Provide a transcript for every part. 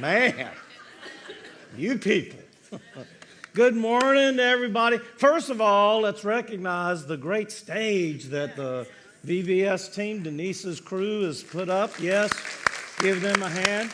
Man, you people. Good morning to everybody. First of all, let's recognize the great stage that the VBS team, Denise's crew, has put up. Yes, give them a hand.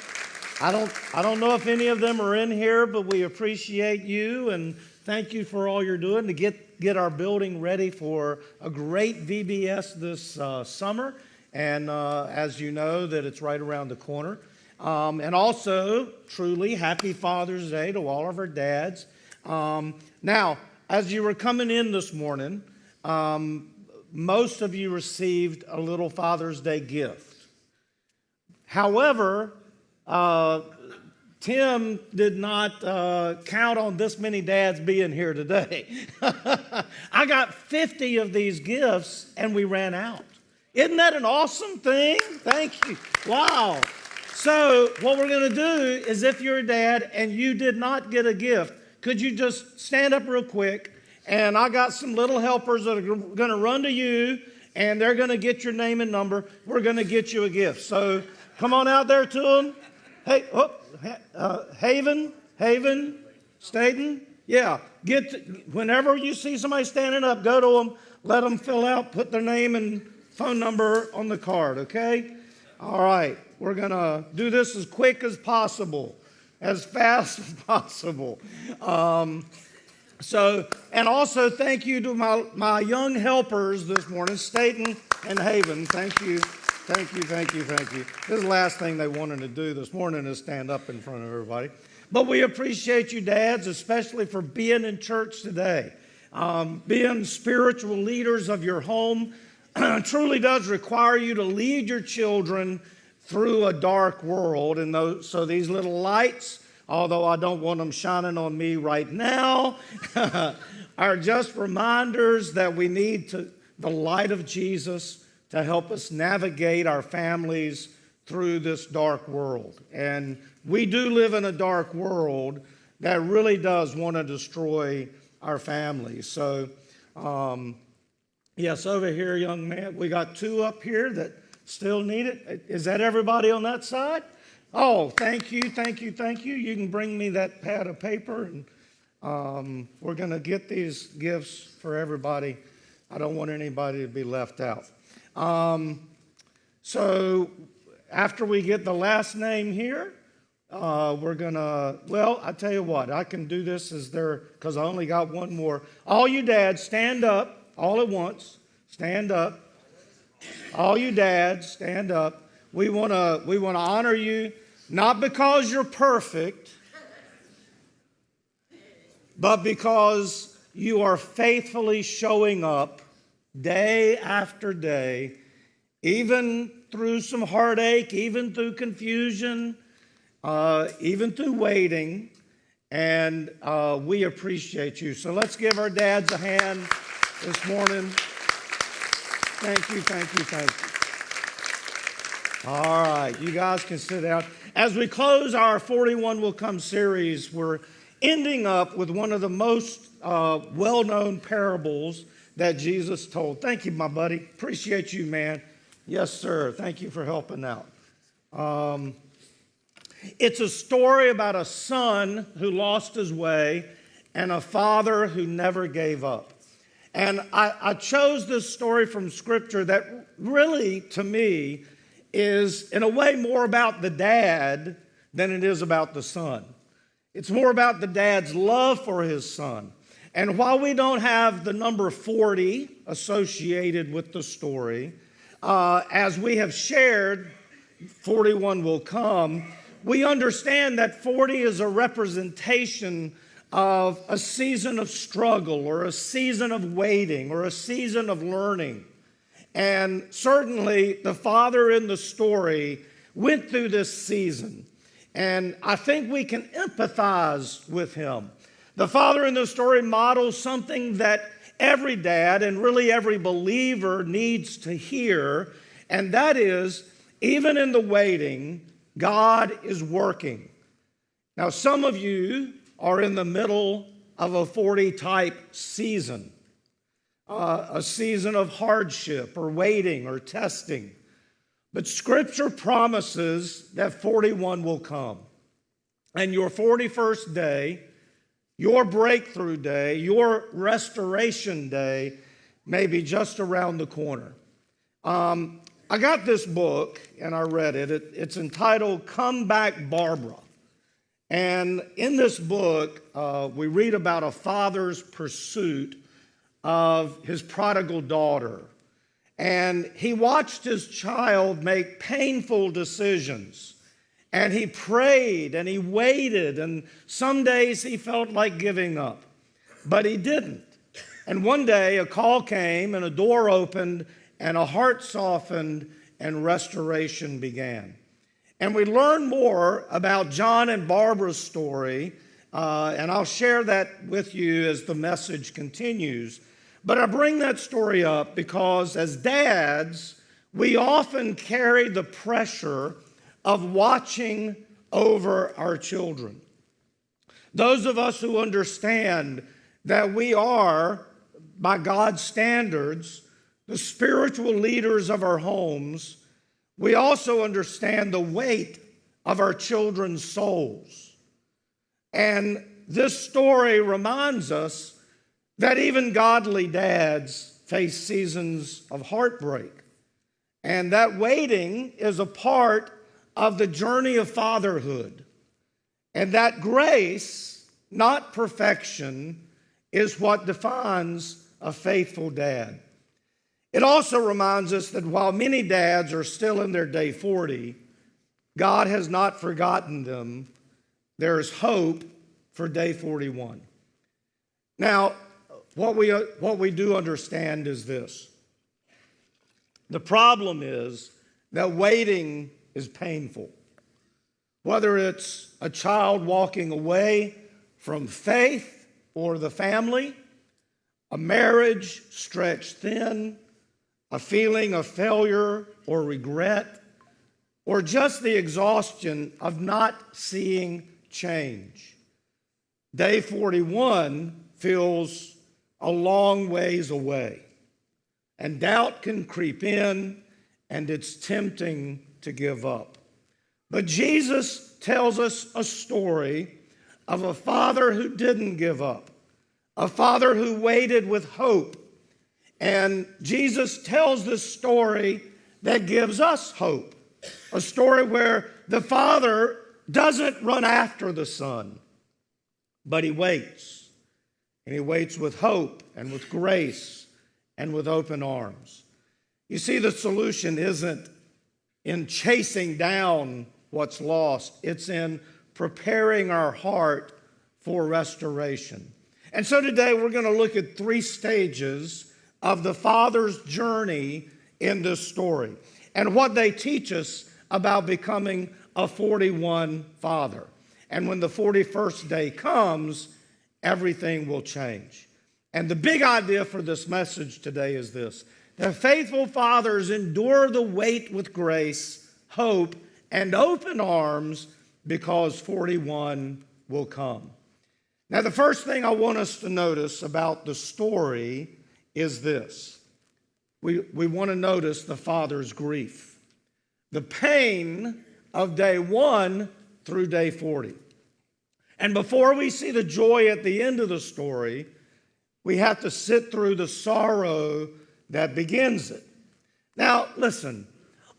I don't know if any of them are in here, but we appreciate you and thank you for all you're doing to get our building ready for a great VBS this summer. And as you know, that it's right around the corner. And also, truly, happy Father's Day to all of our dads. Now, as you were coming in this morning, most of you received a little Father's Day gift. However, Tim did not count on this many dads being here today. I got 50 of these gifts, and we ran out. Isn't that an awesome thing? Thank you. Wow. So what we're going to do is if you're a dad and you did not get a gift, could you just stand up real quick? And I got some little helpers that are going to run to you, and they're going to get your name and number. We're going to get you a gift. So come on out there to them. Hey, Haven, Staten. Yeah, whenever you see somebody standing up, go to them, let them fill out, put their name and phone number on the card, okay? All right. We're going to do this as quick as possible, as fast as possible. And also thank you to my young helpers this morning, Staten and Haven. Thank you. This is the last thing they wanted to do this morning is stand up in front of everybody. But we appreciate you, dads, especially for being in church today. Being spiritual leaders of your home truly does require you to lead your children through a dark world. And so these little lights, although I don't want them shining on me right now, are just reminders that we need the light of Jesus to help us navigate our families through this dark world. And we do live in a dark world that really does want to destroy our families. So, yes, over here, young man, we got two up here that still need it. Is that everybody on that side? Oh, thank you. You can bring me that pad of paper, and we're going to get these gifts for everybody. I don't want anybody to be left out. So after we get the last name here, we're going to, I tell you what, I can do this because I only got one more. All you dads, stand up all at once. Stand up. All you dads, stand up. We want to honor you, not because you're perfect, but because you are faithfully showing up day after day, even through some heartache, even through confusion, even through waiting, and we appreciate you. So let's give our dads a hand this morning. Thank you. All right, you guys can sit down. As we close our 41 Will Come series, we're ending up with one of the most well-known parables that Jesus told. Thank you, my buddy. Appreciate you, man. Yes, sir. Thank you for helping out. It's a story about a son who lost his way and a father who never gave up. And I chose this story from Scripture that really, to me, is in a way more about the dad than it is about the son. It's more about the dad's love for his son. And while we don't have the number 40 associated with the story, as we have shared, 41 will come, we understand that 40 is a representation of a season of struggle or a season of waiting or a season of learning. And certainly the father in the story went through this season. And I think we can empathize with him. The father in the story models something that every dad and really every believer needs to hear. And that is, even in the waiting, God is working. Now, some of you are in the middle of a 40-type season, a season of hardship or waiting or testing. But Scripture promises that 41 will come. and your 41st day, your breakthrough day, your restoration day may be just around the corner. I got this book and I read it. It's entitled Come Back, Barbara. And in this book, we read about a father's pursuit of his prodigal daughter. And he watched his child make painful decisions. And he prayed and he waited. And some days he felt like giving up. But he didn't. And one day a call came and a door opened and a heart softened and restoration began. And we learn more about John and Barbara's story. And I'll share that with you as the message continues. But I bring that story up because as dads, we often carry the pressure of watching over our children. Those of us who understand that we are, by God's standards, the spiritual leaders of our homes, we also understand the weight of our children's souls. And this story reminds us that even godly dads face seasons of heartbreak. And that waiting is a part of the journey of fatherhood. And that grace, not perfection, is what defines a faithful dad. It also reminds us that while many dads are still in their day 40, God has not forgotten them. There is hope for day 41. Now, what we do understand is this. The problem is that waiting is painful. Whether it's a child walking away from faith or the family, a marriage stretched thin, a feeling of failure or regret, or just the exhaustion of not seeing change. Day 41 feels a long ways away, and doubt can creep in, and it's tempting to give up. But Jesus tells us a story of a father who didn't give up, a father who waited with hope. And Jesus tells this story that gives us hope, a story where the father doesn't run after the son, but he waits. And he waits with hope and with grace and with open arms. You see, the solution isn't in chasing down what's lost. It's in preparing our heart for restoration. And so today we're going to look at 3 stages of the father's journey in this story and what they teach us about becoming a 41 father. And when the 41st day comes, everything will change. And the big idea for this message today is this: that faithful fathers endure the wait with grace, hope, and open arms because 41 will come. Now, the first thing I want us to notice about the story is this. We want to notice the father's grief, the pain of day 1 through day 40. And before we see the joy at the end of the story, we have to sit through the sorrow that begins it. Now, listen,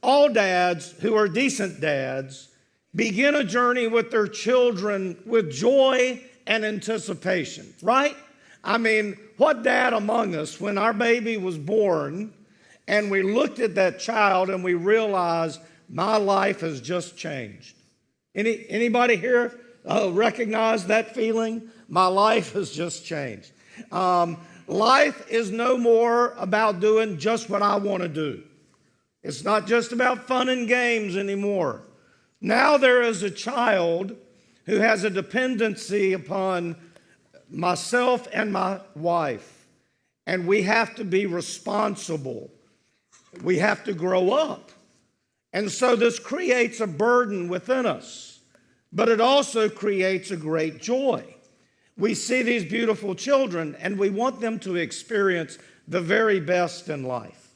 all dads who are decent dads begin a journey with their children with joy and anticipation, right? I mean, what dad among us, when our baby was born and we looked at that child and we realized my life has just changed? Anybody here recognize that feeling? My life has just changed. Life is no more about doing just what I want to do. It's not just about fun and games anymore. Now there is a child who has a dependency upon myself and my wife, and we have to be responsible. We have to grow up. And so this creates a burden within us, but it also creates a great joy. We see these beautiful children, and we want them to experience the very best in life.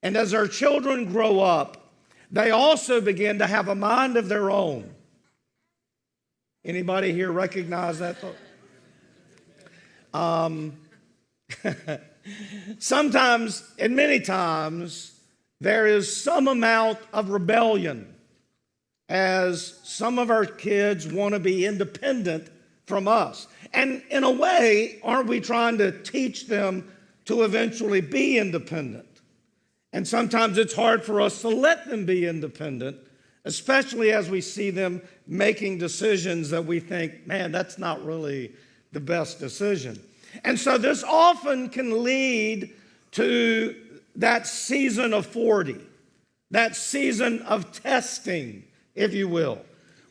And as our children grow up, they also begin to have a mind of their own. Anybody here recognize that? Sometimes, and many times, there is some amount of rebellion as some of our kids want to be independent from us. And in a way, aren't we trying to teach them to eventually be independent? And sometimes it's hard for us to let them be independent, especially as we see them making decisions that we think, man, that's not really the best decision. And so this often can lead to that season of 40, that season of testing, if you will.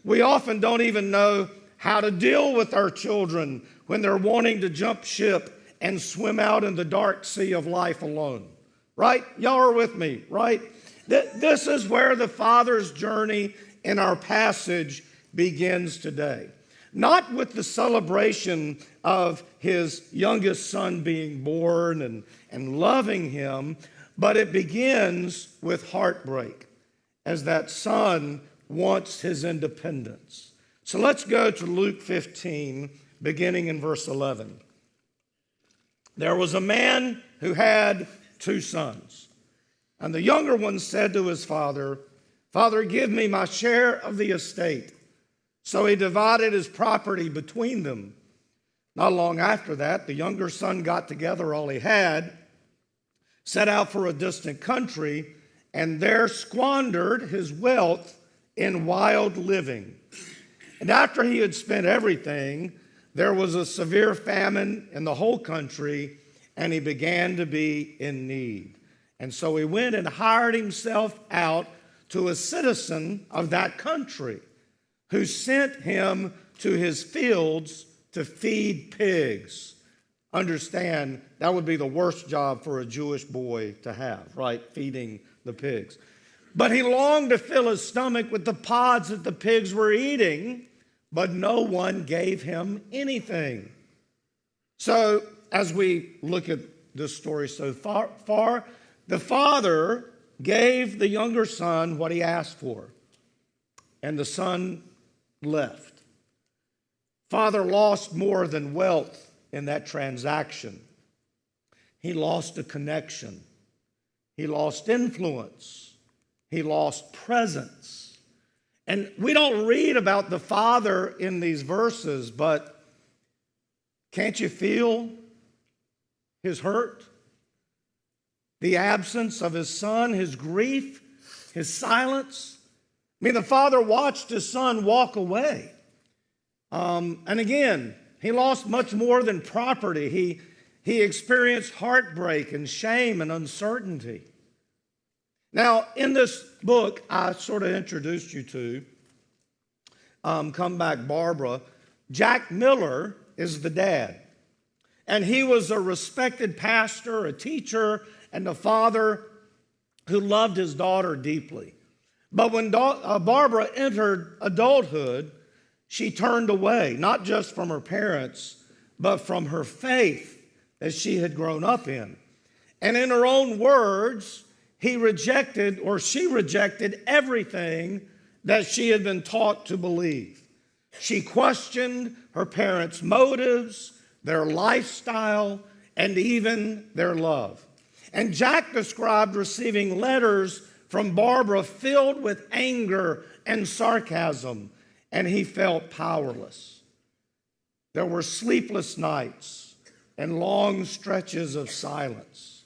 We often don't even know how to deal with our children when they're wanting to jump ship and swim out in the dark sea of life alone. Right? Y'all are with me, right? This is where the Father's journey in our passage begins today. Not with the celebration of his youngest son being born and loving him, but it begins with heartbreak as that son wants his independence. So let's go to Luke 15, beginning in verse 11. There was a man who had 2 sons. And the younger one said to his father, "Father, give me my share of the estate." So he divided his property between them. Not long after that, the younger son got together all he had, set out for a distant country, and there squandered his wealth in wild living. And after he had spent everything, there was a severe famine in the whole country, and he began to be in need. And so he went and hired himself out to a citizen of that country who sent him to his fields to feed pigs. Understand, that would be the worst job for a Jewish boy to have, right? Feeding the pigs. But he longed to fill his stomach with the pods that the pigs were eating, but no one gave him anything. So, as we look at this story so far, the father gave the younger son what he asked for, and the son left. Father lost more than wealth in that transaction. He lost a connection. He lost influence. He lost presence. And we don't read about the father in these verses, but can't you feel his hurt? The absence of his son, his grief, his silence. I mean, the father watched his son walk away. And again, he lost much more than property. He experienced heartbreak and shame and uncertainty. Now, in this book, I sort of introduced you to, Come Back, Barbara. Jack Miller is the dad. And he was a respected pastor, a teacher, and a father who loved his daughter deeply. But when Barbara entered adulthood, she turned away, not just from her parents, but from her faith that she had grown up in. And in her own words, she rejected everything that she had been taught to believe. She questioned her parents' motives, their lifestyle, and even their love. And Jack described receiving letters from Barbara filled with anger and sarcasm, and he felt powerless. There were sleepless nights and long stretches of silence.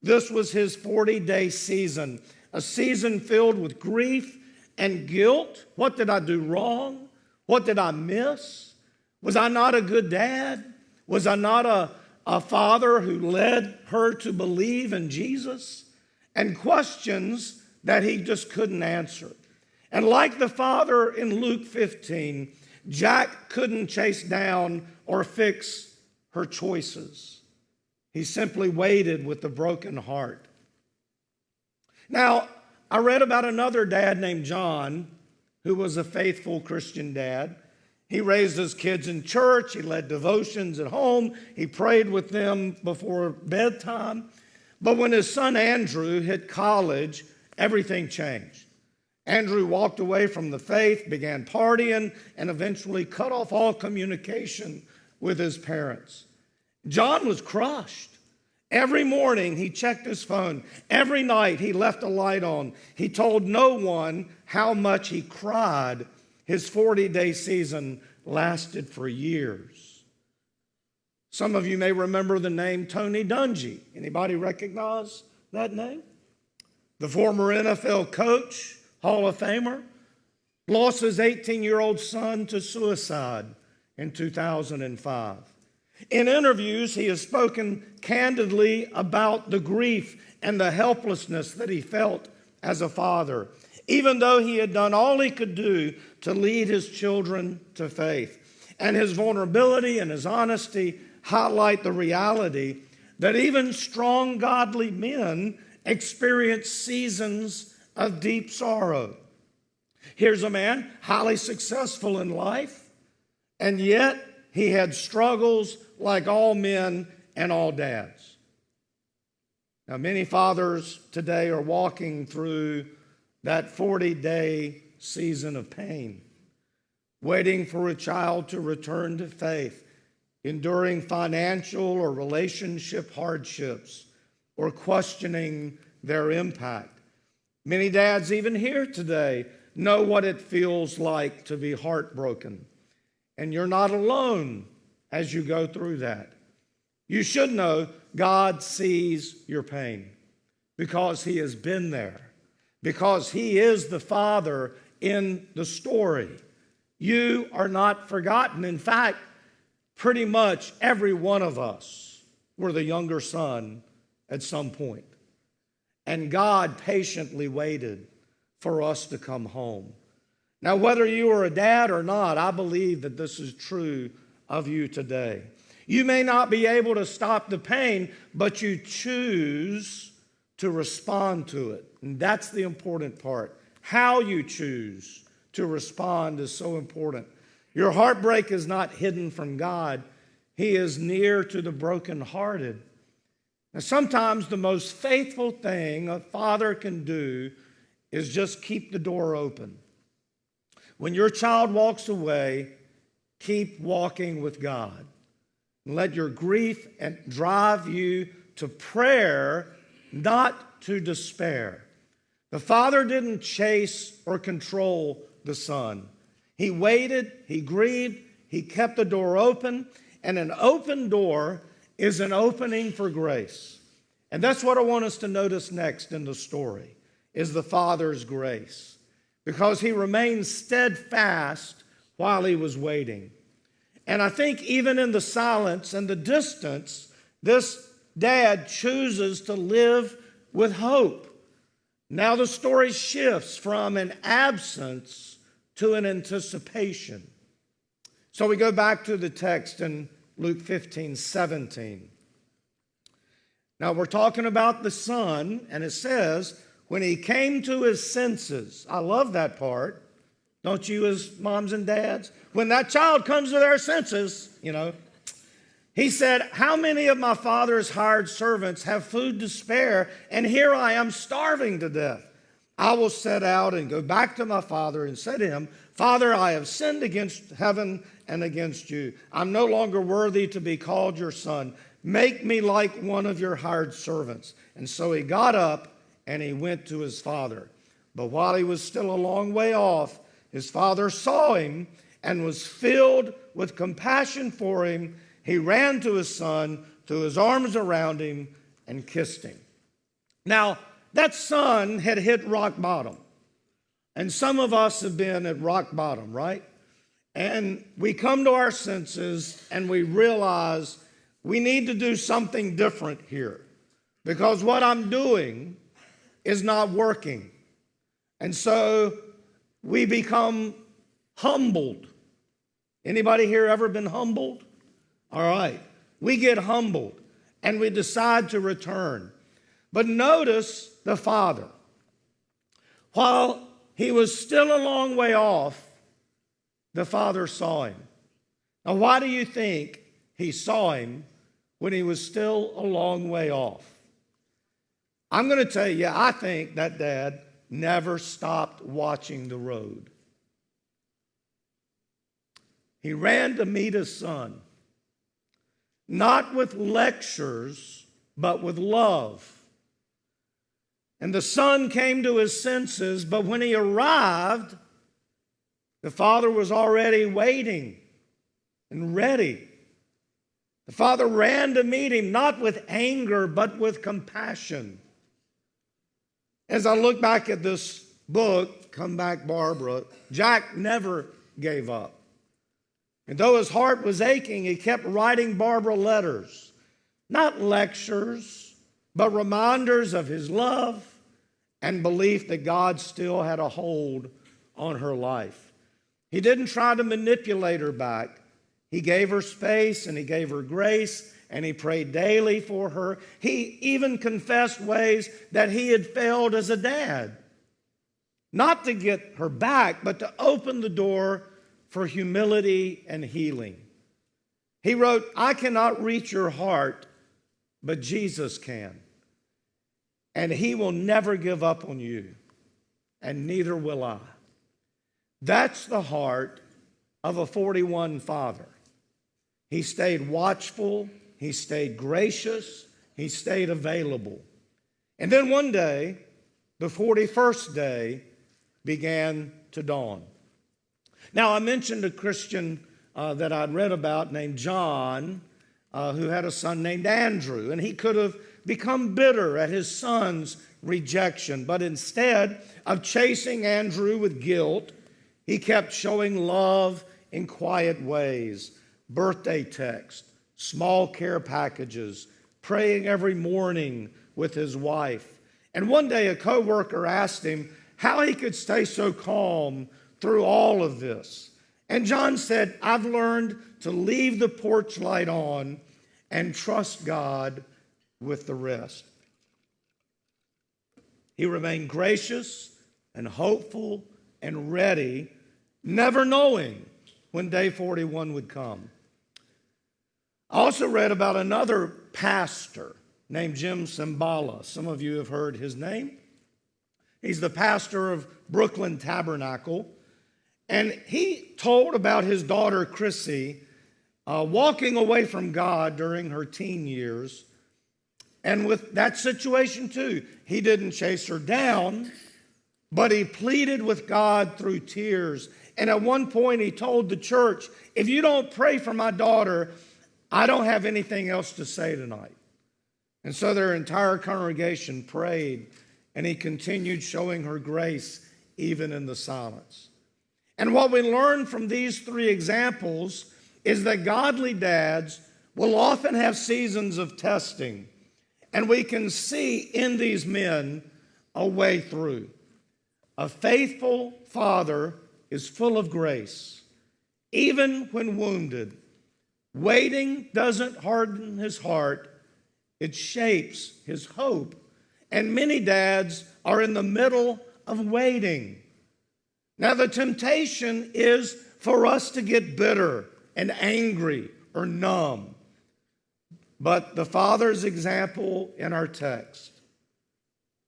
This was his 40-day season, a season filled with grief and guilt. What did I do wrong? What did I miss? Was I not a good dad? Was I not a father who led her to believe in Jesus? And questions that he just couldn't answer. And like the father in Luke 15, Jack couldn't chase down or fix her choices. He simply waited with a broken heart. Now, I read about another dad named John who was a faithful Christian dad. He raised his kids in church. He led devotions at home. He prayed with them before bedtime. But when his son Andrew hit college, everything changed. Andrew walked away from the faith, began partying, and eventually cut off all communication with his parents. John was crushed. Every morning he checked his phone. Every night he left a light on. He told no one how much he cried. His 40-day season lasted for years. Some of you may remember the name Tony Dungy. Anybody recognize that name? The former NFL coach, Hall of Famer, lost his 18-year-old son to suicide in 2005. In interviews, he has spoken candidly about the grief and the helplessness that he felt as a father, even though he had done all he could do to lead his children to faith. And his vulnerability and his honesty highlight the reality that even strong, godly men experience seasons of deep sorrow. Here's a man highly successful in life, and yet he had struggles like all men and all dads. Now, many fathers today are walking through that 40-day season of pain, waiting for a child to return to faith, enduring financial or relationship hardships, or questioning their impact. Many dads, even here today, know what it feels like to be heartbroken. And you're not alone as you go through that. You should know God sees your pain because He has been there, because He is the Father in the story. You are not forgotten. In fact, pretty much every one of us were the younger son at some point. And God patiently waited for us to come home. Now, whether you are a dad or not, I believe that this is true of you today. You may not be able to stop the pain, but you choose to respond to it. And that's the important part. How you choose to respond is so important. Your heartbreak is not hidden from God. He is near to the brokenhearted. Now, sometimes the most faithful thing a father can do is just keep the door open. When your child walks away, keep walking with God. And let your grief drive you to prayer, not to despair. The father didn't chase or control the son. He waited, he grieved, he kept the door open, and an open door is an opening for grace. And that's what I want us to notice next in the story, is the father's grace. Because he remained steadfast while he was waiting. And I think even in the silence and the distance, this dad chooses to live with hope. Now the story shifts from an absence to an anticipation. So we go back to the text in Luke 15:17. Now we're talking about the son, and it says, when he came to his senses. I love that part. Don't you, as moms and dads? When that child comes to their senses, he said, how many of my father's hired servants have food to spare, and here I am starving to death? I will set out and go back to my father and say to him, Father, I have sinned against heaven and against you. I'm no longer worthy to be called your son. Make me like one of your hired servants. And so he got up and he went to his father. But while he was still a long way off, his father saw him and was filled with compassion for him. He ran to his son, threw his arms around him, and kissed him. Now, that son had hit rock bottom. And some of us have been at rock bottom, right? And we come to our senses and we realize we need to do something different here. Because what I'm doing is not working. And so we become humbled. Anybody here ever been humbled? All right. We get humbled and we decide to return. But notice the father. While he was still a long way off, the father saw him. Now, why do you think he saw him when he was still a long way off? I'm going to tell you, I think that dad never stopped watching the road. He ran to meet his son, not with lectures, but with love. And the son came to his senses, but when he arrived, the father was already waiting and ready. The father ran to meet him, not with anger, but with compassion. As I look back at this book, Come Back, Barbara, Jack never gave up. And though his heart was aching, he kept writing Barbara letters, not lectures, but reminders of his love and belief that God still had a hold on her life. He didn't try to manipulate her back. He gave her space and he gave her grace and he prayed daily for her. He even confessed ways that he had failed as a dad. Not to get her back, but to open the door for humility and healing. He wrote, "I cannot reach your heart, but Jesus can. And he will never give up on you, and neither will I." That's the heart of a 41 father. He stayed watchful, he stayed gracious, he stayed available. And then one day, the 41st day began to dawn. Now, I mentioned a Christian that I'd read about named John, who had a son named Andrew, and he could have become bitter at his son's rejection, but instead of chasing Andrew with guilt, he kept showing love in quiet ways. Birthday text, small care packages, praying every morning with his wife. And one day a coworker asked him how he could stay so calm through all of this. And John said, "I've learned to leave the porch light on and trust God with the rest." He remained gracious and hopeful and ready, never knowing when day 41 would come. I also read about another pastor named Jim Cymbala. Some of you have heard his name. He's the pastor of Brooklyn Tabernacle. And he told about his daughter, Chrissy, walking away from God during her teen years. And with that situation too, he didn't chase her down, but he pleaded with God through tears. And at one point he told the church, "If you don't pray for my daughter, I don't have anything else to say tonight." And so their entire congregation prayed, and he continued showing her grace even in the silence. And what we learn from these three examples is that godly dads will often have seasons of testing, and we can see in these men a way through. A faithful father is full of grace, even when wounded. Waiting doesn't harden his heart, it shapes his hope. And many dads are in the middle of waiting. Now, the temptation is for us to get bitter and angry or numb. But the Father's example in our text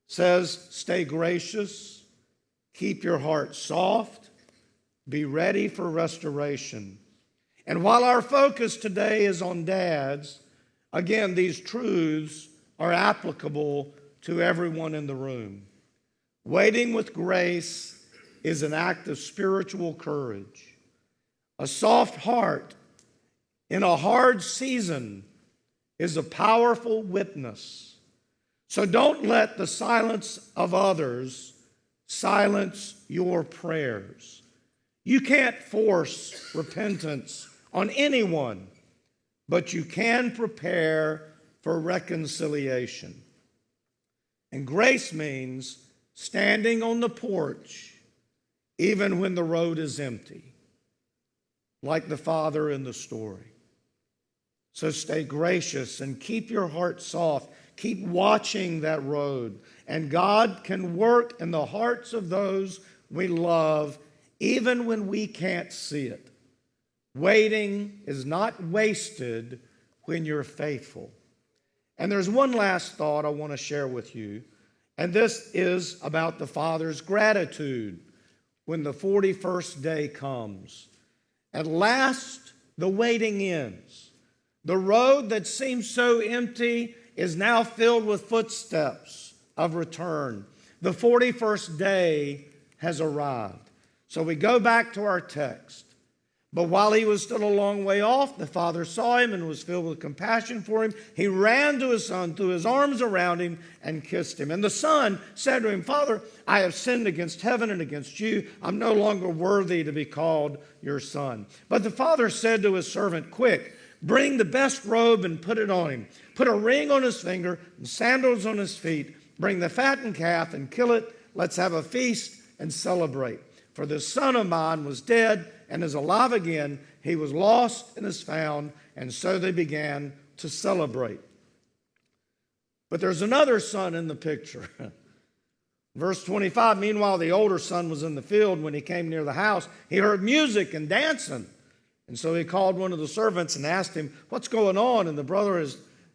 says, stay gracious, keep your heart soft, be ready for restoration. And while our focus today is on dads, again, these truths are applicable to everyone in the room. Waiting with grace is an act of spiritual courage. A soft heart in a hard season is a powerful witness. So don't let the silence of others silence your prayers. You can't force repentance on anyone, but you can prepare for reconciliation. And grace means standing on the porch even when the road is empty, like the father in the story. So stay gracious and keep your heart soft. Keep watching that road. And God can work in the hearts of those we love, even when we can't see it. Waiting is not wasted when you're faithful. And there's one last thought I want to share with you. And this is about the father's gratitude when the 41st day comes. At last, the waiting ends. The road that seems so empty is now filled with footsteps of return. The 41st day has arrived. So we go back to our text. But while he was still a long way off, the father saw him and was filled with compassion for him. He ran to his son, threw his arms around him, and kissed him. And the son said to him, Father, I have sinned against heaven and against you. I'm no longer worthy to be called your son. But the father said to his servant, Quick, bring the best robe and put it on him. Put a ring on his finger and sandals on his feet. Bring the fattened calf and kill it. Let's have a feast and celebrate. For this son of mine was dead and is alive again. He was lost and is found. And so they began to celebrate. But there's another son in the picture. Verse 25, meanwhile, the older son was in the field. When he came near the house, he heard music and dancing. And so he called one of the servants and asked him, what's going on? And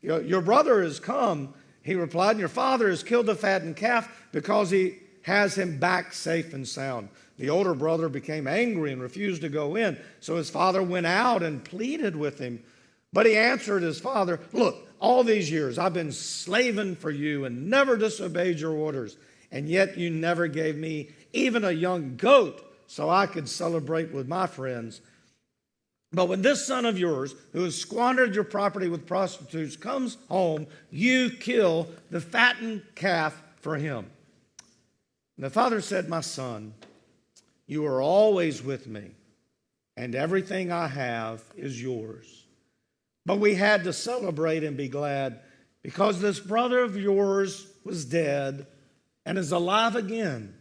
your brother has come. He replied, your father has killed the fattened calf because he has him back safe and sound. The older brother became angry and refused to go in. So his father went out and pleaded with him. But he answered his father, look, all these years I've been slaving for you and never disobeyed your orders. And yet you never gave me even a young goat so I could celebrate with my friends. But when this son of yours, who has squandered your property with prostitutes, comes home, you kill the fattened calf for him. And the father said, my son, you are always with me, and everything I have is yours. But we had to celebrate and be glad because this brother of yours was dead and is alive again.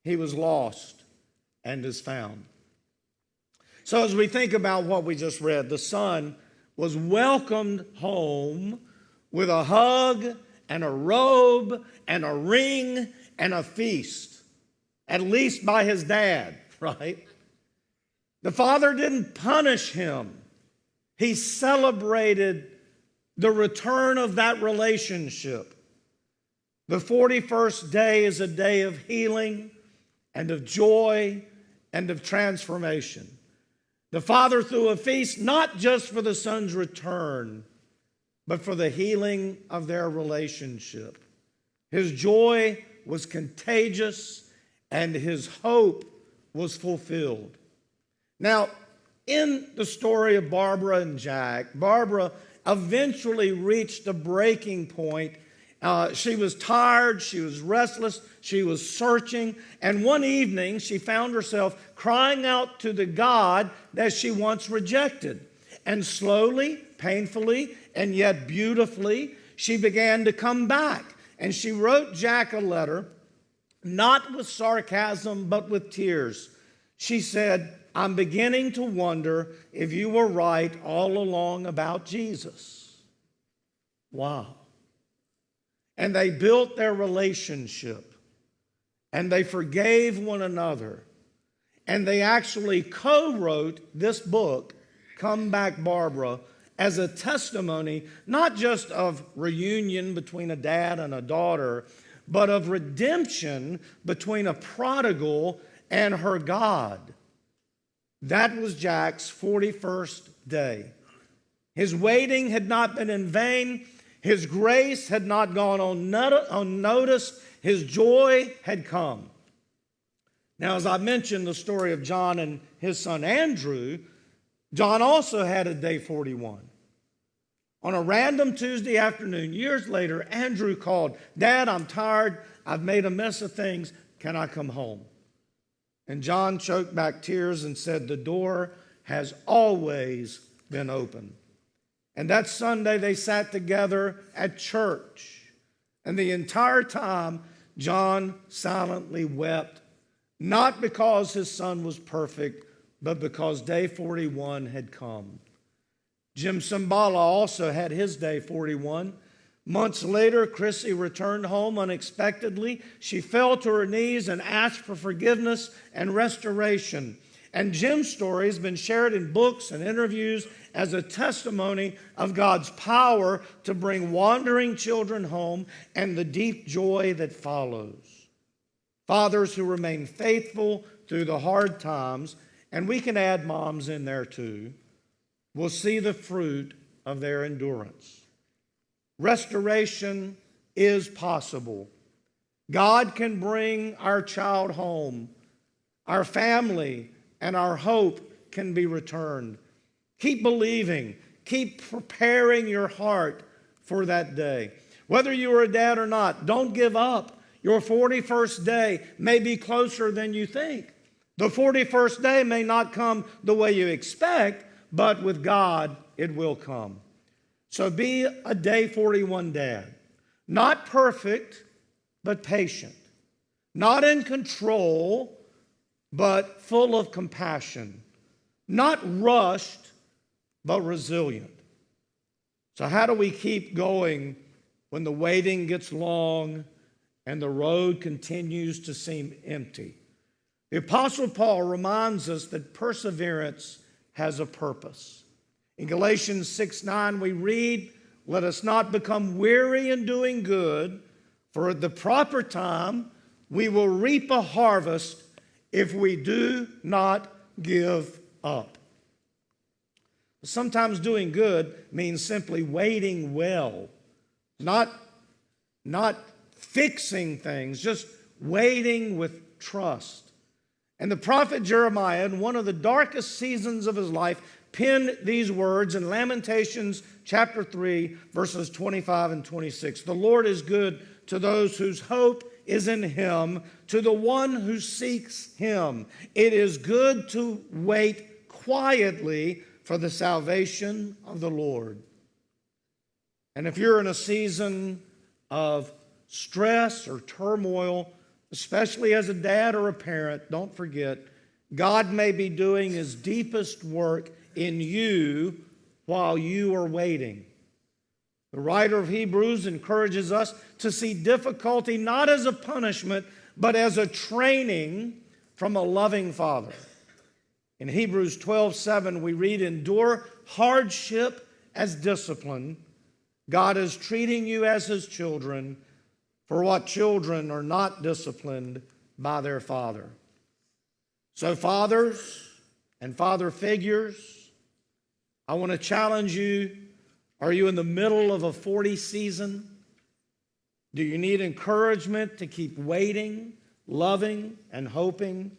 He was lost and is found. So as we think about what we just read, the son was welcomed home with a hug and a robe and a ring and a feast. At least by his dad, right? The father didn't punish him. He celebrated the return of that relationship. The 41st day is a day of healing and of joy and of transformation. The father threw a feast not just for the son's return, but for the healing of their relationship. His joy was contagious and his hope was fulfilled. Now, in the story of Barbara and Jack, Barbara eventually reached a breaking point. She was tired, she was restless, she was searching, and one evening she found herself crying out to the God that she once rejected. And slowly, painfully, and yet beautifully, she began to come back. And she wrote Jack a letter, not with sarcasm, but with tears. She said, I'm beginning to wonder if you were right all along about Jesus. Wow. And they built their relationship, and they forgave one another, and they actually co-wrote this book, Come Back, Barbara, as a testimony, not just of reunion between a dad and a daughter, but of redemption between a prodigal and her God. That was Jack's 41st day. His waiting had not been in vain. His grace had not gone unnoticed. His joy had come. Now, as I mentioned the story of John and his son Andrew, John also had a day 41. On a random Tuesday afternoon, years later, Andrew called, Dad, I'm tired. I've made a mess of things. Can I come home? And John choked back tears and said, the door has always been open. And that Sunday, they sat together at church. And the entire time, John silently wept, not because his son was perfect, but because day 41 had come. Jim Cymbala also had his day 41. Months later, Chrissy returned home unexpectedly. She fell to her knees and asked for forgiveness and restoration. And Jim's story has been shared in books and interviews as a testimony of God's power to bring wandering children home and the deep joy that follows. Fathers who remain faithful through the hard times, and we can add moms in there too, will see the fruit of their endurance. Restoration is possible. God can bring our child home. Our family and our hope can be returned. Keep believing. Keep preparing your heart for that day. Whether you are a dad or not, don't give up. Your 41st day may be closer than you think. The 41st day may not come the way you expect, but with God, it will come. So be a day 41 dad. Not perfect, but patient. Not in control, but full of compassion. Not rushed, but resilient. So how do we keep going when the waiting gets long and the road continues to seem empty? The Apostle Paul reminds us that perseverance has a purpose. In Galatians 6:9 we read, "Let us not become weary in doing good, for at the proper time we will reap a harvest if we do not give up." Sometimes doing good means simply waiting well, not fixing things, just waiting with trust. And the prophet Jeremiah, in one of the darkest seasons of his life, penned these words in Lamentations chapter 3, verses 25 and 26. "The Lord is good to those whose hope is in him, to the one who seeks him. It is good to wait quietly for the salvation of the Lord." And if you're in a season of stress or turmoil, especially as a dad or a parent, don't forget, God may be doing his deepest work in you while you are waiting. The writer of Hebrews encourages us to see difficulty not as a punishment, but as a training from a loving Father. In Hebrews 12:7, we read, "Endure hardship as discipline. God is treating you as his children, for what children are not disciplined by their father?" So fathers and father figures, I want to challenge you. Are you in the middle of a 40 season? Do you need encouragement to keep waiting, loving, and hoping?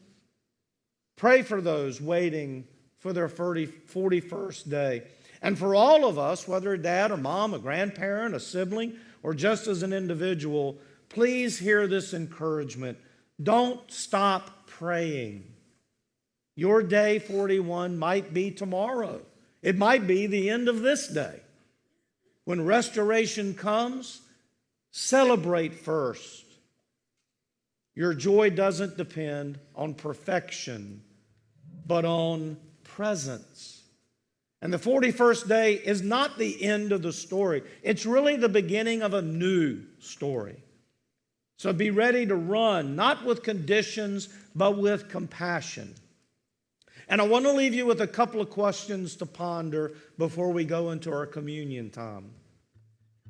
Pray for those waiting for their 41st day. And for all of us, whether a dad or mom, a grandparent, a sibling, or just as an individual, please hear this encouragement. Don't stop praying. Your day 41 might be tomorrow. It might be the end of this day. When restoration comes, celebrate first. Your joy doesn't depend on perfection, but on presence. And the 41st day is not the end of the story. It's really the beginning of a new story. So be ready to run, not with conditions, but with compassion. And I want to leave you with a couple of questions to ponder before we go into our communion time.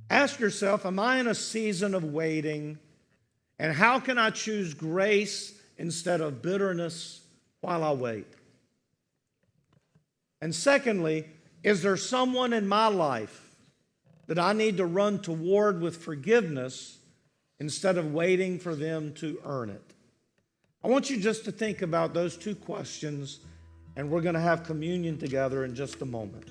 Ask yourself, am I in a season of waiting? And how can I choose grace instead of bitterness while I wait? And secondly, is there someone in my life that I need to run toward with forgiveness instead of waiting for them to earn it? I want you just to think about those two questions, and we're going to have communion together in just a moment.